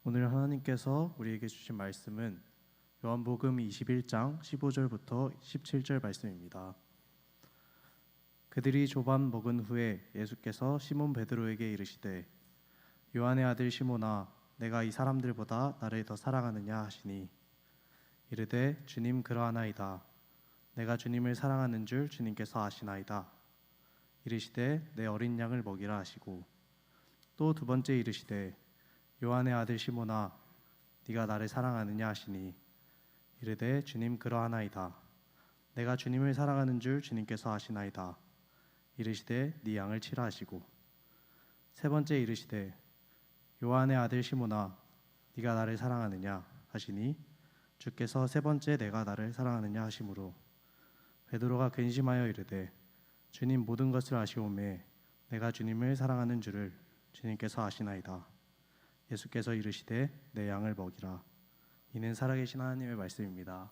오늘 하나님께서 우리에게 주신 말씀은 요한복음 21장 15절부터 17절 말씀입니다. 그들이 조반 먹은 후에 예수께서 시몬 베드로에게 이르시되 요한의 아들 시몬아 내가 이 사람들보다 나를 더 사랑하느냐 하시니 이르되 주님 그러하나이다. 내가 주님을 사랑하는 줄 주님께서 아시나이다. 이르시되 내 어린 양을 먹이라 하시고 또 두 번째 이르시되 요한의 아들 시몬아 네가 나를 사랑하느냐 하시니 이르되 주님 그러하나이다. 내가 주님을 사랑하는 줄 주님께서 아시나이다. 이르시되 네 양을 치라 하시고 세 번째 이르시되 요한의 아들 시몬아 네가 나를 사랑하느냐 하시니 주께서 세 번째 내가 나를 사랑하느냐 하시므로 베드로가 근심하여 이르되 주님 모든 것을 아시오매 내가 주님을 사랑하는 줄을 주님께서 아시나이다. 예수께서 이르시되 내 양을 먹이라. 이는 살아계신 하나님의 말씀입니다.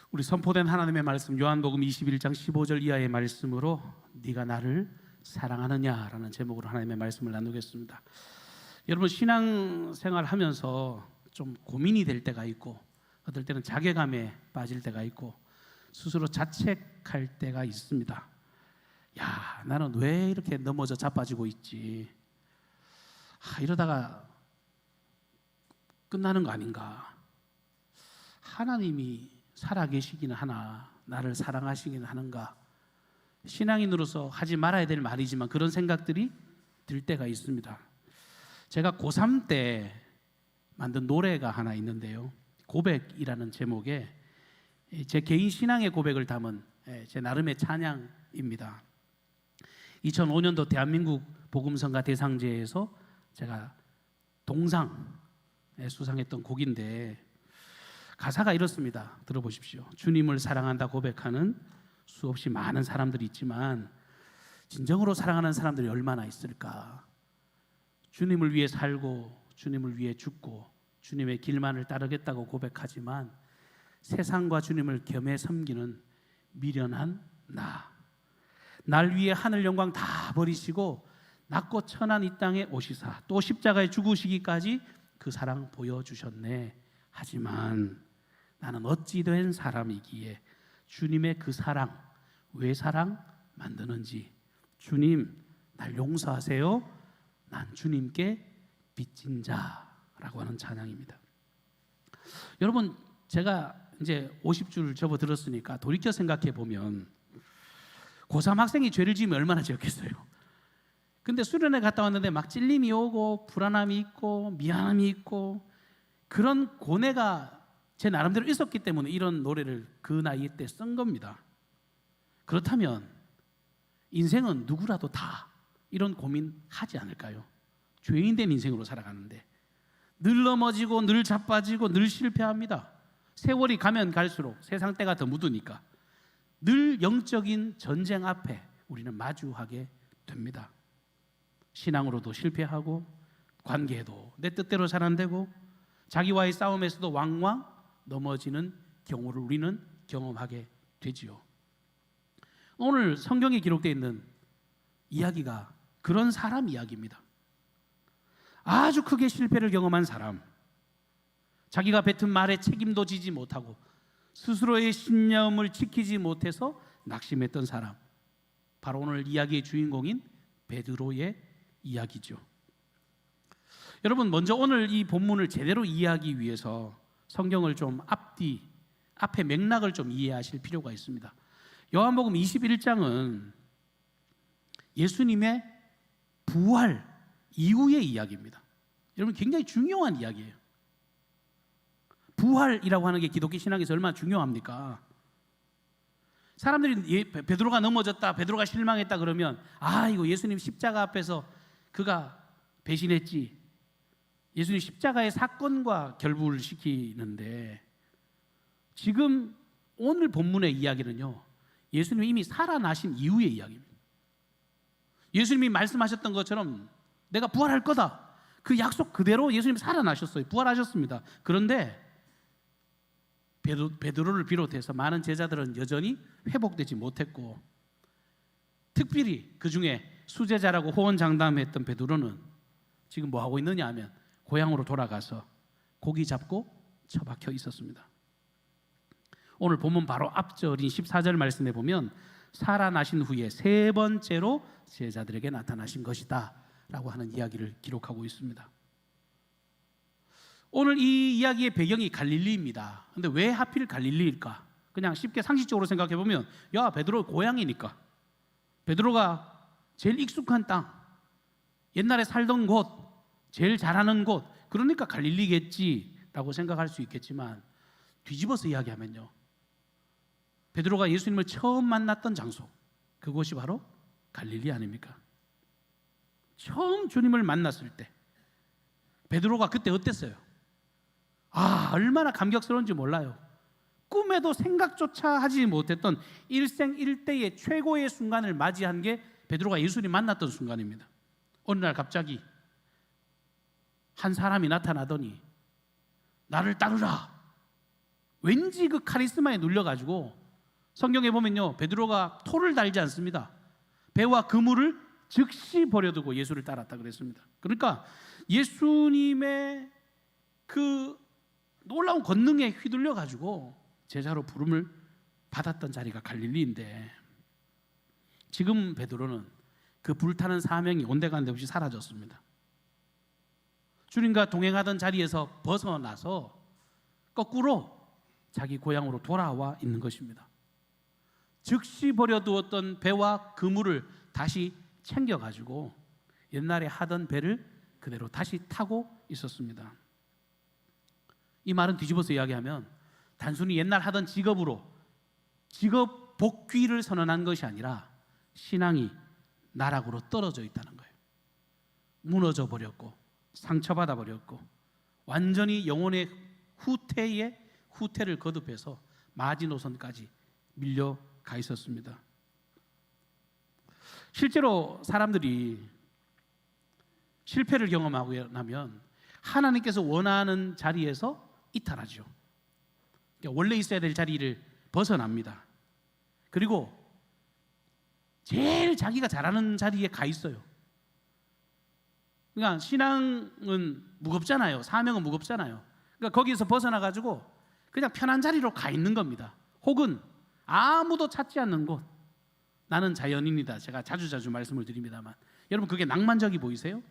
우리 선포된 하나님의 말씀 요한복음 21장 15절 이하의 말씀으로 네가 나를 사랑하느냐라는 제목으로 하나님의 말씀을 나누겠습니다. 여러분 신앙생활 하면서 좀 고민이 될 때가 있고 어떨 때는 자괴감에 빠질 때가 있고 스스로 자책할 때가 있습니다. 야, 나는 왜 이렇게 넘어져 자빠지고 있지? 이러다가 끝나는 거 아닌가? 하나님이 살아계시기는 하나 나를 사랑하시기는 하는가? 신앙인으로서 하지 말아야 될 말이지만 그런 생각들이 들 때가 있습니다. 제가 고3 때 만든 노래가 하나 있는데요, 고백이라는 제목의 제 개인 신앙의 고백을 담은 제 나름의 찬양입니다. 2005년도 대한민국 복음성가 대상제에서 제가 동상 수상했던 곡인데 가사가 이렇습니다. 들어보십시오. 주님을 사랑한다 고백하는 수없이 많은 사람들이 있지만 진정으로 사랑하는 사람들이 얼마나 있을까? 주님을 위해 살고 주님을 위해 죽고 주님의 길만을 따르겠다고 고백하지만 세상과 주님을 겸해 섬기는 미련한 날 위해 하늘 영광 다 버리시고 낮고 천한 이 땅에 오시사 또 십자가에 죽으시기까지 그 사랑 보여주셨네. 하지만 나는 어찌 된 사람이기에 주님의 그 사랑 왜 사랑 만드는지 주님 날 용서하세요. 난 주님께 빚진 자라고 하는 찬양입니다. 여러분 제가 이제 50줄 접어들었으니까 돌이켜 생각해 보면 고3 학생이 죄를 지으면 얼마나 지었겠어요. 근데 수련회 갔다 왔는데 막 찔림이 오고 불안함이 있고 미안함이 있고 그런 고뇌가 제 나름대로 있었기 때문에 이런 노래를 그 나이 때 쓴 겁니다. 그렇다면 인생은 누구라도 다 이런 고민 하지 않을까요? 죄인된 인생으로 살아가는데 늘 넘어지고 늘 자빠지고 늘 실패합니다. 세월이 가면 갈수록 세상 때가 더 묻으니까 늘 영적인 전쟁 앞에 우리는 마주하게 됩니다. 신앙으로도 실패하고 관계도 내 뜻대로 잘 안 되고 자기와의 싸움에서도 왕왕 넘어지는 경우를 우리는 경험하게 되지요. 오늘 성경에 기록되어 있는 이야기가 그런 사람 이야기입니다. 아주 크게 실패를 경험한 사람, 자기가 뱉은 말에 책임도 지지 못하고 스스로의 신념을 지키지 못해서 낙심했던 사람, 바로 오늘 이야기의 주인공인 베드로의 이야기죠. 여러분 먼저 오늘 이 본문을 제대로 이해하기 위해서 성경을 좀 앞에 맥락을 좀 이해하실 필요가 있습니다. 요한복음 21장은 예수님의 부활 이후의 이야기입니다. 여러분 굉장히 중요한 이야기예요. 부활이라고 하는 게 기독교 신앙에서 얼마나 중요합니까? 사람들이 베드로가 넘어졌다, 베드로가 실망했다 그러면 이거 예수님 십자가 앞에서 그가 배신했지, 예수님 십자가의 사건과 결부를 시키는데 지금 오늘 본문의 이야기는요, 예수님이 이미 살아나신 이후의 이야기입니다. 예수님이 말씀하셨던 것처럼 내가 부활할 거다, 그 약속 그대로 예수님이 살아나셨어요. 부활하셨습니다. 그런데 베드로를 비롯해서 많은 제자들은 여전히 회복되지 못했고 특별히 그 중에 수제자라고 호언장담했던 베드로는 지금 뭐 하고 있느냐 하면 고향으로 돌아가서 고기 잡고 처박혀 있었습니다. 오늘 본문 바로 앞절인 14절 말씀에 보면 살아나신 후에 세 번째로 제자들에게 나타나신 것이다 라고 하는 이야기를 기록하고 있습니다. 오늘 이 이야기의 배경이 갈릴리입니다. 근데 왜 하필 갈릴리일까? 그냥 쉽게 상식적으로 생각해 보면 야, 베드로 고향이니까, 베드로가 제일 익숙한 땅, 옛날에 살던 곳, 제일 잘하는 곳, 그러니까 갈릴리겠지라고 생각할 수 있겠지만 뒤집어서 이야기하면요, 베드로가 예수님을 처음 만났던 장소, 그곳이 바로 갈릴리 아닙니까? 처음 주님을 만났을 때 베드로가 그때 어땠어요? 얼마나 감격스러운지 몰라요. 꿈에도 생각조차 하지 못했던 일생일대의 최고의 순간을 맞이한 게 베드로가 예수님 만났던 순간입니다. 어느 날 갑자기 한 사람이 나타나더니 나를 따르라. 왠지 그 카리스마에 눌려가지고 성경에 보면요, 베드로가 토를 달지 않습니다. 배와 그물을 즉시 버려두고 예수를 따랐다 그랬습니다. 그러니까 예수님의 그 놀라운 권능에 휘둘려가지고 제자로 부름을 받았던 자리가 갈릴리인데, 지금 베드로는 그 불타는 사명이 온데간데 없이 사라졌습니다. 주님과 동행하던 자리에서 벗어나서 거꾸로 자기 고향으로 돌아와 있는 것입니다. 즉시 버려두었던 배와 그물을 다시 챙겨가지고 옛날에 하던 배를 그대로 다시 타고 있었습니다. 이 말은 뒤집어서 이야기하면 단순히 옛날 하던 직업으로 직업 복귀를 선언한 것이 아니라 신앙이 나락으로 떨어져 있다는 거예요. 무너져 버렸고 상처받아 버렸고 완전히 영혼의 후퇴를 거듭해서 마지노선까지 밀려가 있었습니다. 실제로 사람들이 실패를 경험하고 나면 하나님께서 원하는 자리에서 이탈하죠. 그러니까 원래 있어야 될 자리를 벗어납니다. 그리고 제일 자기가 잘하는 자리에 가 있어요. 그러니까 신앙은 무겁잖아요. 사명은 무겁잖아요. 그러니까 거기에서 벗어나가지고 그냥 편한 자리로 가 있는 겁니다. 혹은 아무도 찾지 않는 곳. 나는 자연인이다. 제가 자주 말씀을 드립니다만, 여러분 그게 낭만적이 보이세요?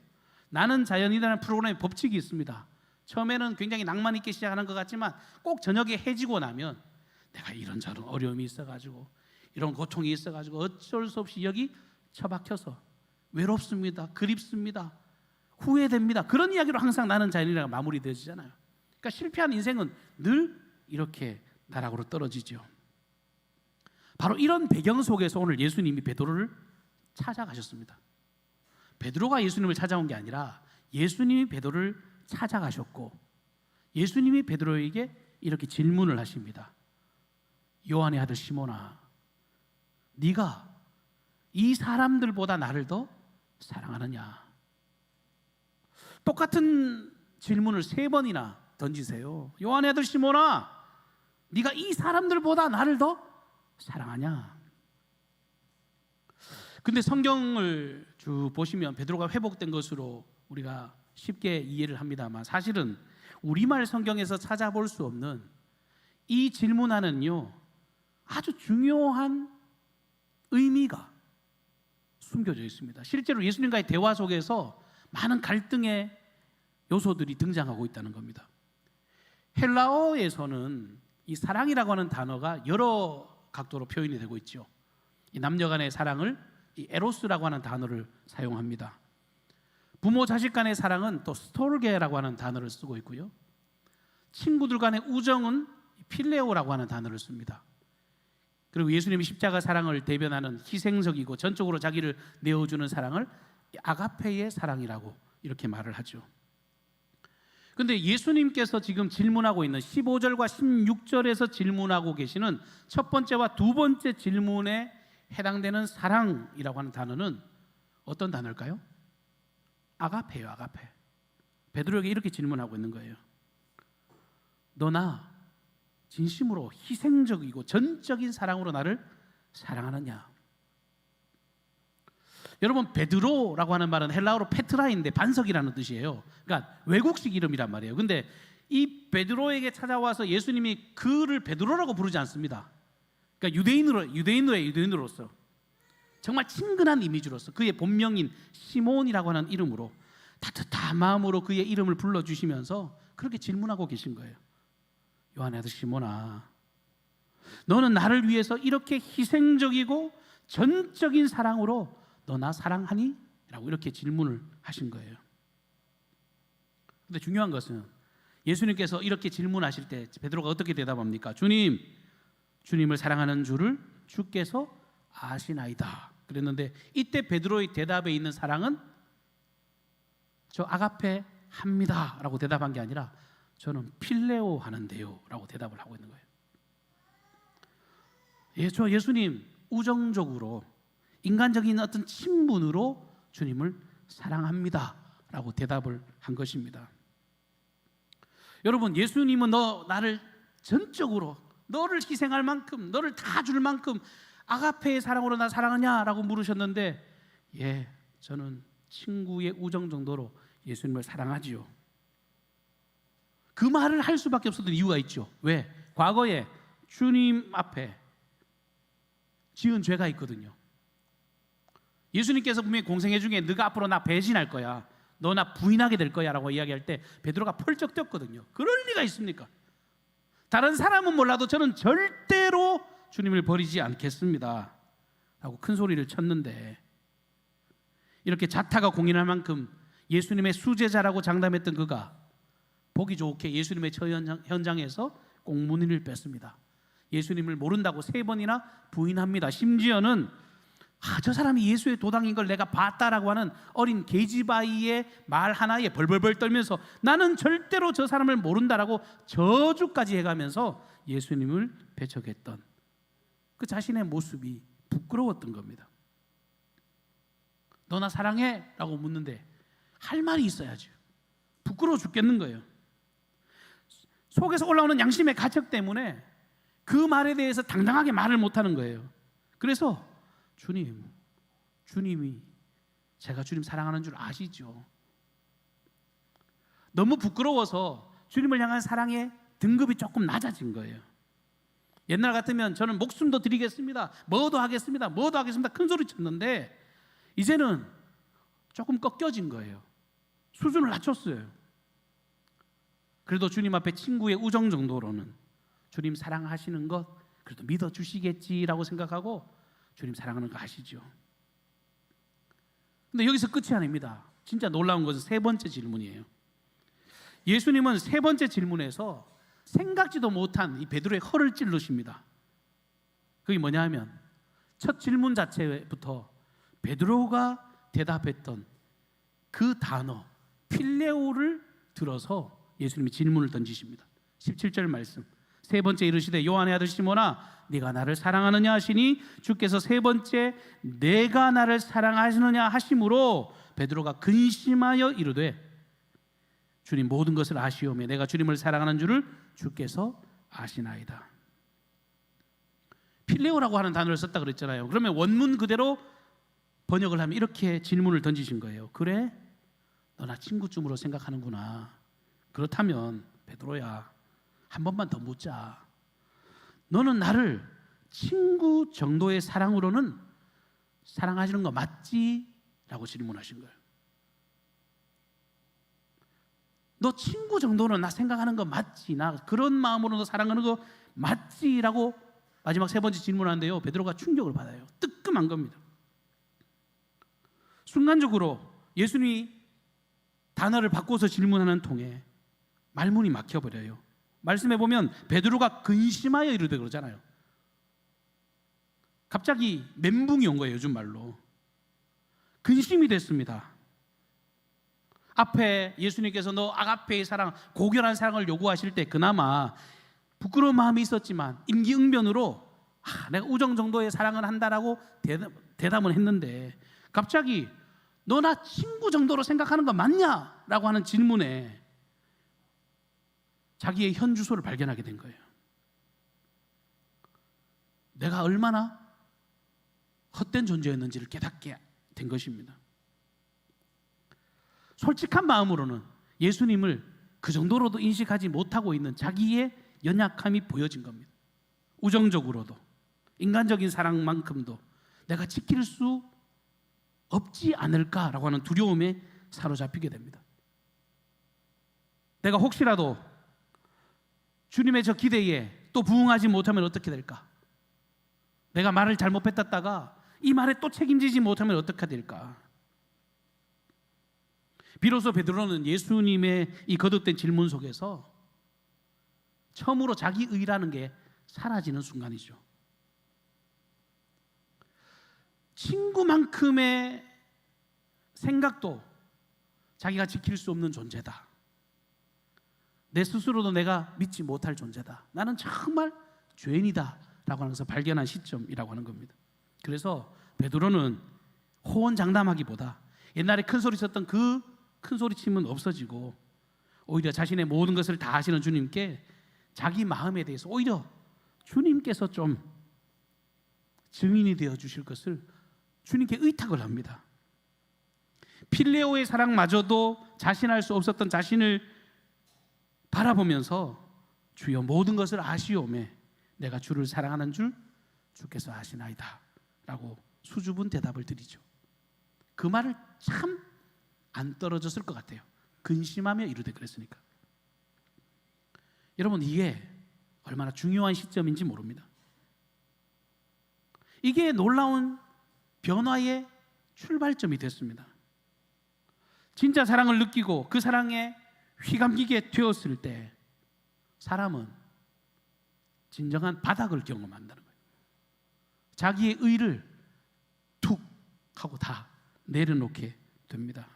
나는 자연이라는 프로그램의 법칙이 있습니다. 처음에는 굉장히 낭만 있게 시작하는 것 같지만 꼭 저녁에 해지고 나면 내가 이런저런 어려움이 있어가지고 이런 고통이 있어가지고 어쩔 수 없이 여기 처박혀서 외롭습니다. 그립습니다. 후회됩니다. 그런 이야기로 항상 나는 자연이라고 마무리되지잖아요. 그러니까 실패한 인생은 늘 이렇게 나락으로 떨어지죠. 바로 이런 배경 속에서 오늘 예수님이 베드로를 찾아가셨습니다. 베드로가 예수님을 찾아온 게 아니라 예수님이 베드로를 찾아가셨고, 예수님이 베드로에게 이렇게 질문을 하십니다. 요한의 아들 시몬아, 네가 이 사람들보다 나를 더 사랑하느냐? 똑같은 질문을 3번이나 던지세요. 요한의 아들 시몬아, 네가 이 사람들보다 나를 더 사랑하냐? 근데 성경을 쭉 보시면 베드로가 회복된 것으로 우리가 쉽게 이해를 합니다만, 사실은 우리말 성경에서 찾아볼 수 없는 이 질문 안은요, 아주 중요한 의미가 숨겨져 있습니다. 실제로 예수님과의 대화 속에서 많은 갈등의 요소들이 등장하고 있다는 겁니다. 헬라어에서는 이 사랑이라고 하는 단어가 여러 각도로 표현이 되고 있죠. 이 남녀 간의 사랑을 이 에로스라고 하는 단어를 사용합니다. 부모 자식 간의 사랑은 또 스톨게라고 하는 단어를 쓰고 있고요. 친구들 간의 우정은 필레오라고 하는 단어를 씁니다. 그리고 예수님이 십자가 사랑을 대변하는 희생적이고 전적으로 자기를 내어주는 사랑을 아가페의 사랑이라고 이렇게 말을 하죠. 그런데 예수님께서 지금 질문하고 있는 15절과 16절에서 질문하고 계시는 첫 번째와 두 번째 질문에 해당되는 사랑이라고 하는 단어는 어떤 단어일까요? 아가페예요. 아가페. 베드로에게 이렇게 질문하고 있는 거예요. 너나 진심으로 희생적이고 전적인 사랑으로 나를 사랑하느냐? 여러분 베드로라고 하는 말은 헬라어로 페트라인데 반석이라는 뜻이에요. 그러니까 외국식 이름이란 말이에요. 근데 이 베드로에게 찾아와서 예수님이 그를 베드로라고 부르지 않습니다. 그러니까 유대인으로서 정말 친근한 이미지로서 그의 본명인 시몬이라고 하는 이름으로 따뜻한 마음으로 그의 이름을 불러주시면서 그렇게 질문하고 계신 거예요. 요한의 아들 시몬아, 너는 나를 위해서 이렇게 희생적이고 전적인 사랑으로 너 나 사랑하니? 라고 이렇게 질문을 하신 거예요. 근데 중요한 것은 예수님께서 이렇게 질문하실 때 베드로가 어떻게 대답합니까? 주님을 사랑하는 줄을 주께서 아시나이다 그랬는데, 이때 베드로의 대답에 있는 사랑은 저 아가페 합니다 라고 대답한 게 아니라 저는 필레오 하는데요 라고 대답을 하고 있는 거예요. 저 예수님 우정적으로 인간적인 어떤 친분으로 주님을 사랑합니다 라고 대답을 한 것입니다. 여러분, 예수님은 나를 전적으로 너를 희생할 만큼, 너를 다 줄 만큼 아가페의 사랑으로 나 사랑하냐라고 물으셨는데, 예, 저는 친구의 우정 정도로 예수님을 사랑하지요. 그 말을 할 수밖에 없었던 이유가 있죠. 왜? 과거에 주님 앞에 지은 죄가 있거든요. 예수님께서 분명히 공생애 중에 너가 앞으로 나 배신할 거야, 너 나 부인하게 될 거야 라고 이야기할 때 베드로가 펄쩍 뛰었거든요. 그럴 리가 있습니까? 다른 사람은 몰라도 저는 절대로 주님을 버리지 않겠습니다 라고 큰 소리를 쳤는데, 이렇게 자타가 공인할 만큼 예수님의 수제자라고 장담했던 그가 보기 좋게 예수님의 처 현장에서 꽁무니를 뺐습니다. 예수님을 모른다고 3번이나 부인합니다. 심지어는 저 사람이 예수의 도당인 걸 내가 봤다라고 하는 어린 계집아이의 말 하나에 벌벌벌 떨면서 나는 절대로 저 사람을 모른다라고 저주까지 해가면서 예수님을 배척했던 그 자신의 모습이 부끄러웠던 겁니다. 너 나 사랑해? 라고 묻는데 할 말이 있어야죠. 부끄러워 죽겠는 거예요. 속에서 올라오는 양심의 가책 때문에 그 말에 대해서 당당하게 말을 못하는 거예요. 그래서 주님이 제가 주님 사랑하는 줄 아시죠? 너무 부끄러워서 주님을 향한 사랑의 등급이 조금 낮아진 거예요. 옛날 같으면 저는 목숨도 드리겠습니다, 뭐도 하겠습니다 큰 소리 쳤는데, 이제는 조금 꺾여진 거예요. 수준을 낮췄어요. 그래도 주님 앞에 친구의 우정 정도로는 주님 사랑하시는 것 그래도 믿어주시겠지라고 생각하고 주님 사랑하는 거 아시죠? 근데 여기서 끝이 아닙니다. 진짜 놀라운 것은 3번째 질문이에요. 예수님은 3번째 질문에서 생각지도 못한 이 베드로의 허를 찔르십니다. 그게 뭐냐 하면 첫 질문 자체부터 베드로가 대답했던 그 단어 필레오를 들어서 예수님이 질문을 던지십니다. 17절 말씀, 3번째 이르시되 요한의 아들 시몬아 네가 나를 사랑하느냐 하시니 주께서 3번째 내가 나를 사랑하시느냐 하심으로 베드로가 근심하여 이르되 주님 모든 것을 아시오매 내가 주님을 사랑하는 줄을 주께서 아시나이다. 필레오라고 하는 단어를 썼다 그랬잖아요. 그러면 원문 그대로 번역을 하면 이렇게 질문을 던지신 거예요. 그래? 너 나 친구쯤으로 생각하는구나. 그렇다면 베드로야, 한 번만 더 묻자. 너는 나를 친구 정도의 사랑으로는 사랑하시는 거 맞지? 라고 질문하신 거예요. 너 친구 정도는 나 생각하는 거 맞지? 나 그런 마음으로 너 사랑하는 거 맞지? 라고 마지막 3번째 질문하는데요, 베드로가 충격을 받아요. 뜨끔한 겁니다. 순간적으로 예수님이 단어를 바꿔서 질문하는 통에 말문이 막혀버려요. 말씀해 보면 베드로가 근심하여 이르되 그러잖아요. 갑자기 멘붕이 온 거예요. 요즘 말로 근심이 됐습니다. 앞에 예수님께서 너 아가페의 사랑, 고결한 사랑을 요구하실 때 그나마 부끄러운 마음이 있었지만 임기응변으로 내가 우정 정도의 사랑을 한다라고 대답을 했는데, 갑자기 너 나 친구 정도로 생각하는 거 맞냐? 라고 하는 질문에 자기의 현 주소를 발견하게 된 거예요. 내가 얼마나 헛된 존재였는지를 깨닫게 된 것입니다. 솔직한 마음으로는 예수님을 그 정도로도 인식하지 못하고 있는 자기의 연약함이 보여진 겁니다. 우정적으로도, 인간적인 사랑만큼도 내가 지킬 수 없지 않을까라고 하는 두려움에 사로잡히게 됩니다. 내가 혹시라도 주님의 저 기대에 또 부응하지 못하면 어떻게 될까? 내가 말을 잘못 뱉었다가 이 말에 또 책임지지 못하면 어떻게 될까? 비로소 베드로는 예수님의 이 거듭된 질문 속에서 처음으로 자기 의라는 게 사라지는 순간이죠. 친구만큼의 생각도 자기가 지킬 수 없는 존재다. 내 스스로도 내가 믿지 못할 존재다. 나는 정말 죄인이다 라고 하는 것을 발견한 시점이라고 하는 겁니다. 그래서 베드로는 호언장담하기보다 옛날에 큰 소리 쳤던 그 큰 소리침은 없어지고 오히려 자신의 모든 것을 다 아시는 주님께 자기 마음에 대해서 오히려 주님께서 좀 증인이 되어 주실 것을 주님께 의탁을 합니다. 필레오의 사랑마저도 자신할 수 없었던 자신을 바라보면서 주여 모든 것을 아시오매 내가 주를 사랑하는 줄 주께서 아시나이다 라고 수줍은 대답을 드리죠. 그 말을 참 안 떨어졌을 것 같아요. 근심하며 이르되 그랬으니까. 여러분, 이게 얼마나 중요한 시점인지 모릅니다. 이게 놀라운 변화의 출발점이 됐습니다. 진짜 사랑을 느끼고 그 사랑에 휘감기게 되었을 때 사람은 진정한 바닥을 경험한다는 거예요. 자기의 의를 툭 하고 다 내려놓게 됩니다.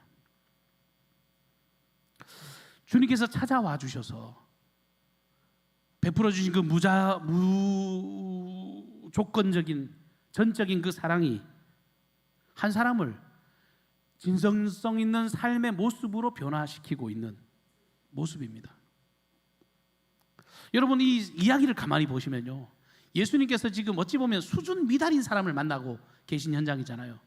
주님께서 찾아와 주셔서 베풀어 주신 그 무조건적인 전적인 그 사랑이 한 사람을 진정성 있는 삶의 모습으로 변화시키고 있는 모습입니다. 여러분, 이 이야기를 가만히 보시면요, 예수님께서 지금 어찌 보면 수준 미달인 사람을 만나고 계신 현장이잖아요.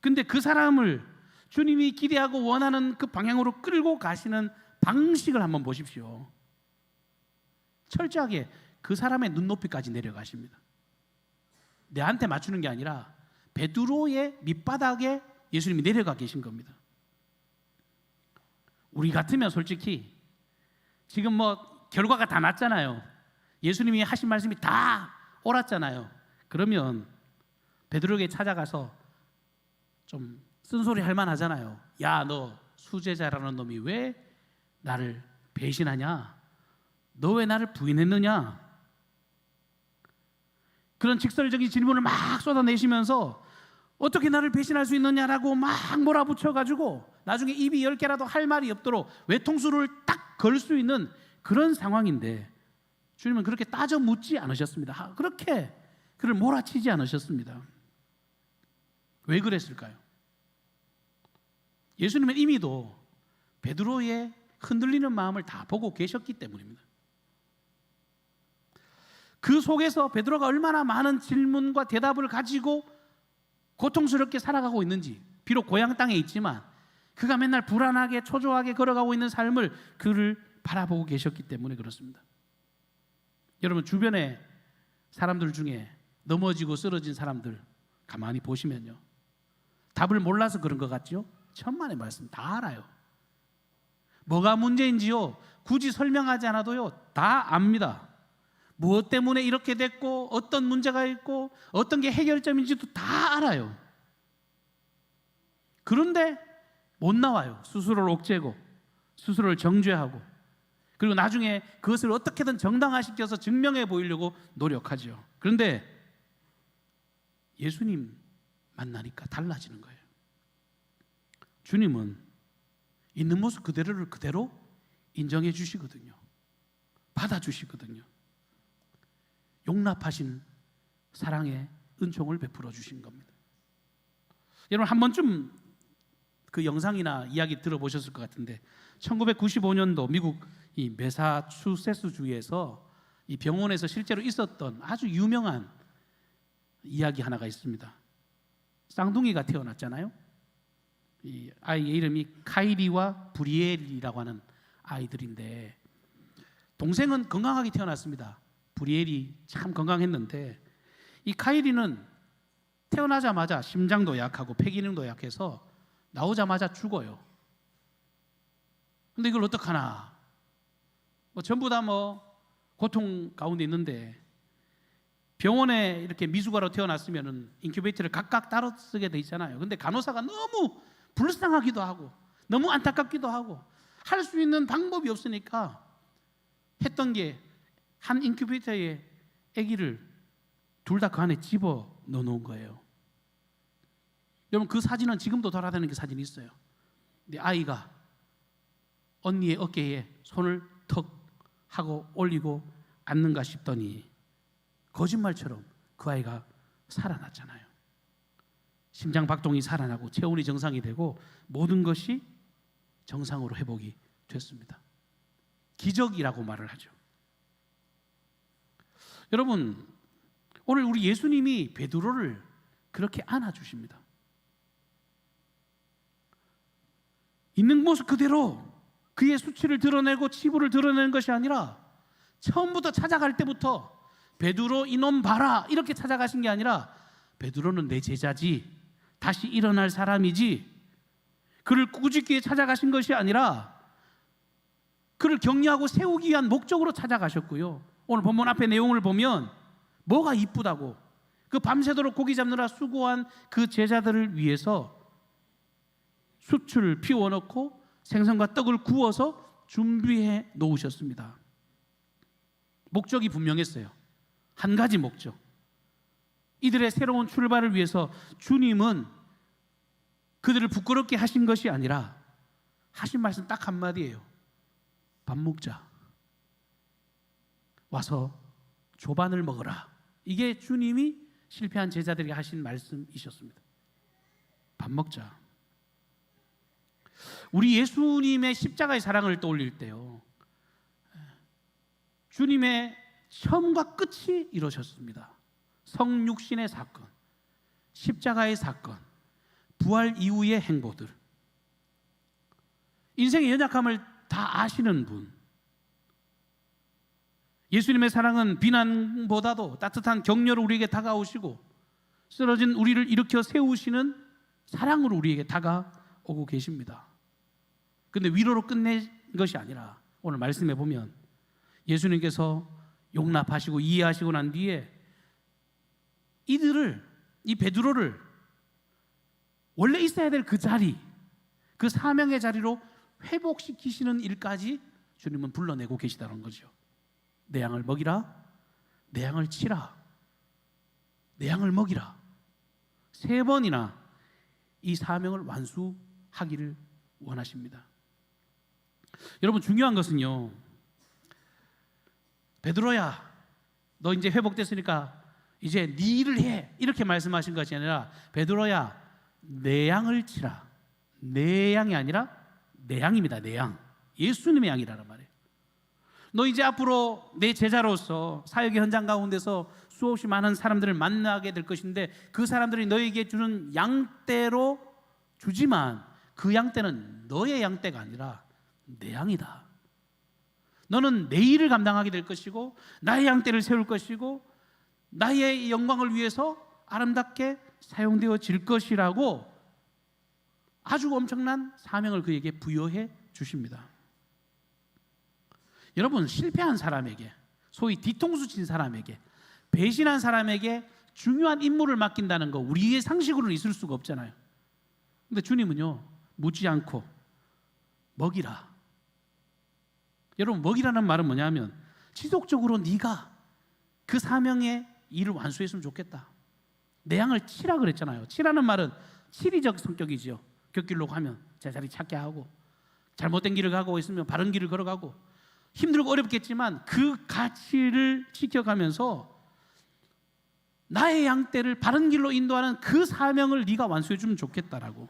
근데 그 사람을 주님이 기대하고 원하는 그 방향으로 끌고 가시는 방식을 한번 보십시오. 철저하게 그 사람의 눈높이까지 내려가십니다. 내한테 맞추는 게 아니라 베드로의 밑바닥에 예수님이 내려가 계신 겁니다. 우리 같으면 솔직히 지금 뭐 결과가 다 났잖아요. 예수님이 하신 말씀이 다 옳았잖아요. 그러면 베드로에게 찾아가서 좀 쓴소리 할 만하잖아요. 야, 너 수제자라는 놈이 왜 나를 배신하냐? 너 왜 나를 부인했느냐? 그런 직설적인 질문을 막 쏟아내시면서 어떻게 나를 배신할 수 있느냐라고 막 몰아붙여가지고 나중에 입이 10개라도 할 말이 없도록 외통수를 딱 걸 수 있는 그런 상황인데 주님은 그렇게 따져 묻지 않으셨습니다. 그렇게 그를 몰아치지 않으셨습니다. 왜 그랬을까요? 예수님은 이미도 베드로의 흔들리는 마음을 다 보고 계셨기 때문입니다. 그 속에서 베드로가 얼마나 많은 질문과 대답을 가지고 고통스럽게 살아가고 있는지, 비록 고향 땅에 있지만 그가 맨날 불안하게 초조하게 걸어가고 있는 삶을 그를 바라보고 계셨기 때문에 그렇습니다. 여러분, 주변에 사람들 중에 넘어지고 쓰러진 사람들 가만히 보시면요, 답을 몰라서 그런 것 같죠? 천만의 말씀 다 알아요. 뭐가 문제인지요 굳이 설명하지 않아도요 다 압니다. 무엇 때문에 이렇게 됐고 어떤 문제가 있고 어떤 게 해결점인지도 다 알아요. 그런데 못 나와요. 스스로를 옥죄고 스스로를 정죄하고, 그리고 나중에 그것을 어떻게든 정당화시켜서 증명해 보이려고 노력하죠. 그런데 예수님 만나니까 달라지는 거예요. 주님은 있는 모습 그대로를 그대로 인정해 주시거든요. 받아주시거든요. 용납하신 사랑의 은총을 베풀어 주신 겁니다. 여러분, 한 번쯤 그 영상이나 이야기 들어보셨을 것 같은데 1995년도 미국 이 매사추세츠주에서 이 병원에서 실제로 있었던 아주 유명한 이야기 하나가 있습니다. 쌍둥이가 태어났잖아요. 이 아이의 이름이 카이리와 브리엘이라고 하는 아이들인데, 동생은 건강하게 태어났습니다. 브리엘이 참 건강했는데, 이 카이리는 태어나자마자 심장도 약하고 폐기능도 약해서 나오자마자 죽어요. 근데 이걸 어떡하나, 전부 다 고통 가운데 있는데, 병원에 이렇게 미숙아로 태어났으면 인큐베이터를 각각 따로 쓰게 돼 있잖아요. 근데 간호사가 너무 불쌍하기도 하고 너무 안타깝기도 하고 할 수 있는 방법이 없으니까 했던 게 한 인큐베이터에 아기를 둘 다 그 안에 집어 넣어놓은 거예요. 여러분, 그 사진은 지금도 돌아다니는 그 사진이 있어요. 근데 아이가 언니의 어깨에 손을 턱 하고 올리고 앉는가 싶더니 거짓말처럼 그 아이가 살아났잖아요. 심장 박동이 살아나고 체온이 정상이 되고 모든 것이 정상으로 회복이 됐습니다. 기적이라고 말을 하죠. 여러분, 오늘 우리 예수님이 베드로를 그렇게 안아주십니다. 있는 모습 그대로 그의 수치를 드러내고 치부를 드러내는 것이 아니라, 처음부터 찾아갈 때부터 베드로 이놈 봐라 이렇게 찾아가신 게 아니라, 베드로는 내 제자지, 다시 일어날 사람이지, 그를 꾸짖기에 찾아가신 것이 아니라 그를 격려하고 세우기 위한 목적으로 찾아가셨고요. 오늘 본문 앞에 내용을 보면 뭐가 이쁘다고, 그 밤새도록 고기 잡느라 수고한 그 제자들을 위해서 숯을 피워놓고 생선과 떡을 구워서 준비해 놓으셨습니다. 목적이 분명했어요. 한 가지 목적. 이들의 새로운 출발을 위해서 주님은 그들을 부끄럽게 하신 것이 아니라 하신 말씀 딱 한마디예요. 밥 먹자. 와서 조반을 먹어라. 이게 주님이 실패한 제자들에게 하신 말씀이셨습니다. 밥 먹자. 우리 예수님의 십자가의 사랑을 떠올릴 때요, 주님의 처음과 끝이 이루어졌습니다. 성육신의 사건, 십자가의 사건, 부활 이후의 행보들, 인생의 연약함을 다 아시는 분, 예수님의 사랑은 비난보다도 따뜻한 격려로 우리에게 다가오시고 쓰러진 우리를 일으켜 세우시는 사랑으로 우리에게 다가오고 계십니다. 그런데 위로로 끝낸 것이 아니라 오늘 말씀해 보면 예수님께서 용납하시고 이해하시고 난 뒤에 이들을, 이 베드로를 원래 있어야 될 그 자리, 그 사명의 자리로 회복시키시는 일까지 주님은 불러내고 계시다는 거죠. 내 양을 먹이라, 내 양을 치라, 내 양을 먹이라. 3번이나 이 사명을 완수하기를 원하십니다. 여러분, 중요한 것은요, 베드로야, 너 이제 회복됐으니까 이제 네 일을 해, 이렇게 말씀하신 것이 아니라, 베드로야, 내 양을 치라. 내 양이 아니라 내 양입니다. 내 양, 예수님의 양이라는 말이에요. 너 이제 앞으로 내 제자로서 사역의 현장 가운데서 수없이 많은 사람들을 만나게 될 것인데, 그 사람들이 너에게 주는 양떼로 주지만 그 양떼는 너의 양떼가 아니라 내 양이다. 너는 내 일을 감당하게 될 것이고 나의 양떼를 세울 것이고 나의 영광을 위해서 아름답게 사용되어질 것이라고 아주 엄청난 사명을 그에게 부여해 주십니다. 여러분, 실패한 사람에게, 소위 뒤통수 친 사람에게, 배신한 사람에게 중요한 임무를 맡긴다는 거 우리의 상식으로는 있을 수가 없잖아요. 근데 주님은요, 묻지 않고 먹이라. 여러분, 먹이라는 말은 뭐냐면 지속적으로 네가 그 사명의 일을 완수했으면 좋겠다. 내 양을 치라 그랬잖아요. 치라는 말은 치리적 성격이지요. 곁길로 가면 제자리 찾게 하고, 잘못된 길을 가고 있으면 바른 길을 걸어가고, 힘들고 어렵겠지만 그 가치를 지켜가면서 나의 양떼를 바른 길로 인도하는 그 사명을 네가 완수해 주면 좋겠다라고.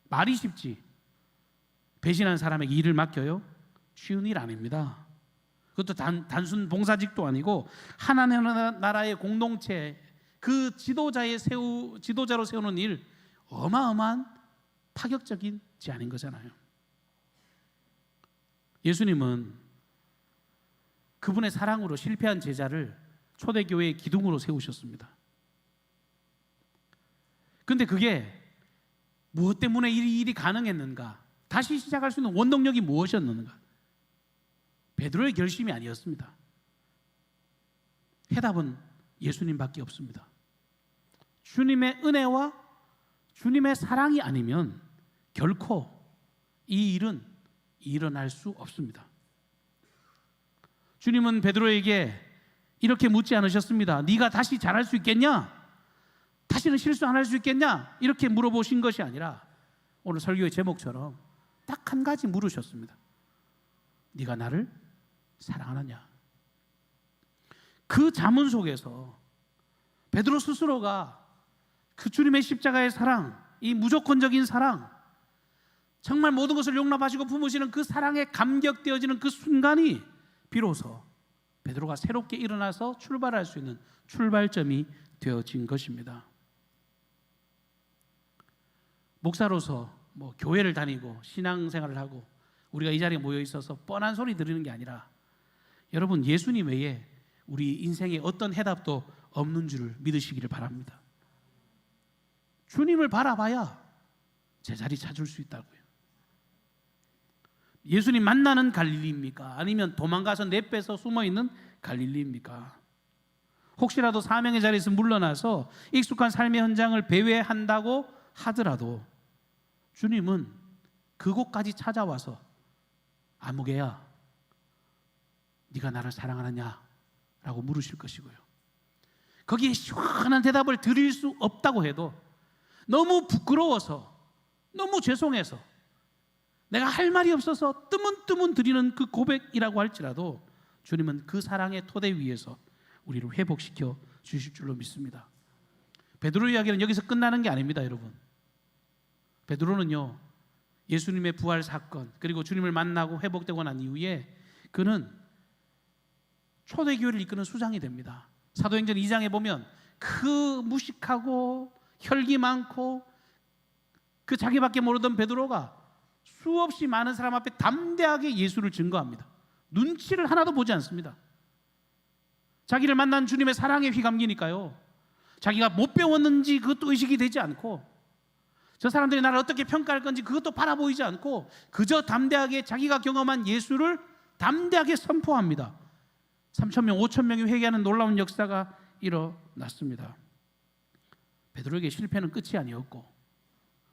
말이 쉽지 배신한 사람에게 일을 맡겨요? 쉬운 일 아닙니다. 그것도 단순 봉사직도 아니고 하나님 나라의 공동체, 그 지도자로 세우는 일 어마어마한 파격적인 제안인 거잖아요. 예수님은 그분의 사랑으로 실패한 제자를 초대교회의 기둥으로 세우셨습니다. 그런데 그게 무엇 때문에 이 일이 가능했는가? 다시 시작할 수 있는 원동력이 무엇이었는가? 베드로의 결심이 아니었습니다. 해답은 예수님밖에 없습니다. 주님의 은혜와 주님의 사랑이 아니면 결코 이 일은 일어날 수 없습니다. 주님은 베드로에게 이렇게 묻지 않으셨습니다. 네가 다시 잘할 수 있겠냐? 다시는 실수 안 할 수 있겠냐? 이렇게 물어보신 것이 아니라 오늘 설교의 제목처럼 딱 한 가지 물으셨습니다. 네가 나를 사랑하느냐? 그 자문 속에서 베드로 스스로가 그 주님의 십자가의 사랑, 이 무조건적인 사랑, 정말 모든 것을 용납하시고 품으시는 그 사랑에 감격되어지는 그 순간이 비로소 베드로가 새롭게 일어나서 출발할 수 있는 출발점이 되어진 것입니다. 목사로서 교회를 다니고 신앙생활을 하고 우리가 이 자리에 모여 있어서 뻔한 소리 들으는 게 아니라 여러분, 예수님 외에 우리 인생에 어떤 해답도 없는 줄을 믿으시기를 바랍니다. 주님을 바라봐야 제자리 찾을 수 있다고요. 예수님 만나는 갈릴리입니까? 아니면 도망가서 내빼서 숨어있는 갈릴리입니까? 혹시라도 사명의 자리에서 물러나서 익숙한 삶의 현장을 배회한다고 하더라도 주님은 그곳까지 찾아와서 아무개야, 네가 나를 사랑하느냐? 라고 물으실 것이고요. 거기에 시원한 대답을 드릴 수 없다고 해도 너무 부끄러워서, 너무 죄송해서, 내가 할 말이 없어서 뜨문뜨문 드리는 그 고백이라고 할지라도 주님은 그 사랑의 토대 위에서 우리를 회복시켜 주실 줄로 믿습니다. 베드로 이야기는 여기서 끝나는 게 아닙니다, 여러분. 베드로는요, 예수님의 부활 사건 그리고 주님을 만나고 회복되고 난 이후에 그는 초대교회를 이끄는 수장이 됩니다. 사도행전 2장에 보면 그 무식하고 혈기 많고 그 자기밖에 모르던 베드로가 수없이 많은 사람 앞에 담대하게 예수를 증거합니다. 눈치를 하나도 보지 않습니다. 자기를 만난 주님의 사랑에 휘감기니까요, 자기가 못 배웠는지 그것도 의식이 되지 않고 저 사람들이 나를 어떻게 평가할 건지 그것도 바라보이지 않고 그저 담대하게 자기가 경험한 예수를 담대하게 선포합니다. 3,000명, 5,000명이 회개하는 놀라운 역사가 일어났습니다. 베드로에게 실패는 끝이 아니었고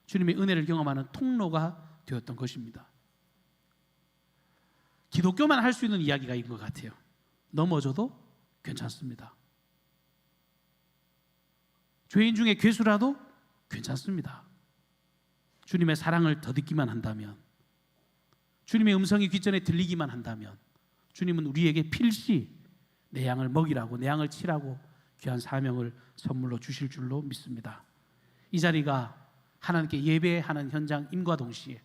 주님의 은혜를 경험하는 통로가 되었던 것입니다. 기독교만 할 수 있는 이야기가 것 같아요. 넘어져도 괜찮습니다. 죄인 중에 괴수라도 괜찮습니다. 주님의 사랑을 더듬기만 한다면, 주님의 음성이 귓전에 들리기만 한다면 주님은 우리에게 필시 내 양을 먹이라고, 내 양을 치라고 귀한 사명을 선물로 주실 줄로 믿습니다. 이 자리가 하나님께 예배하는 현장임과 동시에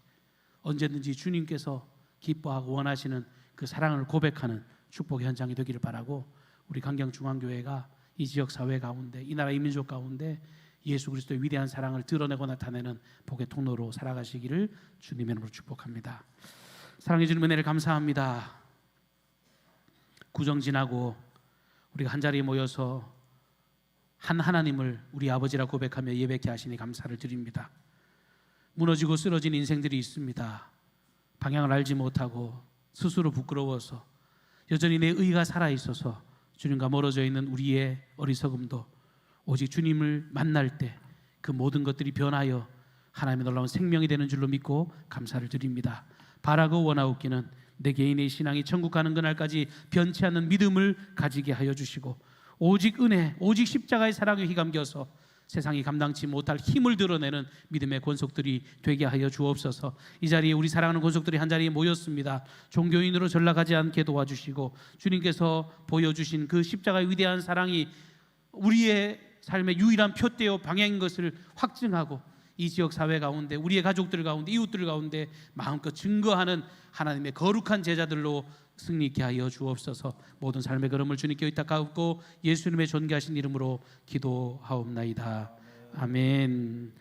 언제든지 주님께서 기뻐하고 원하시는 그 사랑을 고백하는 축복의 현장이 되기를 바라고, 우리 강경중앙교회가 이 지역 사회 가운데, 이 나라 이민족 가운데 예수 그리스도의 위대한 사랑을 드러내고 나타내는 복의 통로로 살아가시기를 주님의 이름으로 축복합니다. 사랑해 주는 은혜를 감사합니다. 구정 지나고 우리가 한자리에 모여서 한 하나님을 우리 아버지라 고백하며 예배케 하시니 감사를 드립니다. 무너지고 쓰러진 인생들이 있습니다. 방향을 알지 못하고 스스로 부끄러워서 여전히 내 의가 살아있어서 주님과 멀어져 있는 우리의 어리석음도 오직 주님을 만날 때 그 모든 것들이 변하여 하나님의 놀라운 생명이 되는 줄로 믿고 감사를 드립니다. 바라고 원하옵기는 내 개인의 신앙이 천국 가는 그날까지 변치 않는 믿음을 가지게 하여 주시고, 오직 은혜, 오직 십자가의 사랑에 휘감겨서 세상이 감당치 못할 힘을 드러내는 믿음의 권속들이 되게 하여 주옵소서. 이 자리에 우리 사랑하는 권속들이 한 자리에 모였습니다. 종교인으로 전락하지 않게 도와주시고 주님께서 보여주신 그 십자가의 위대한 사랑이 우리의 삶의 유일한 표대요 방향인 것을 확증하고 이 지역 사회 가운데 우리의 가족들 가운데 이웃들 가운데 마음껏 증거하는 하나님의 거룩한 제자들로 승리 있게 하여 주옵소서. 모든 삶의 걸음을 주님께 의탁하옵고 예수님의 존귀하신 이름으로 기도하옵나이다. 아멘.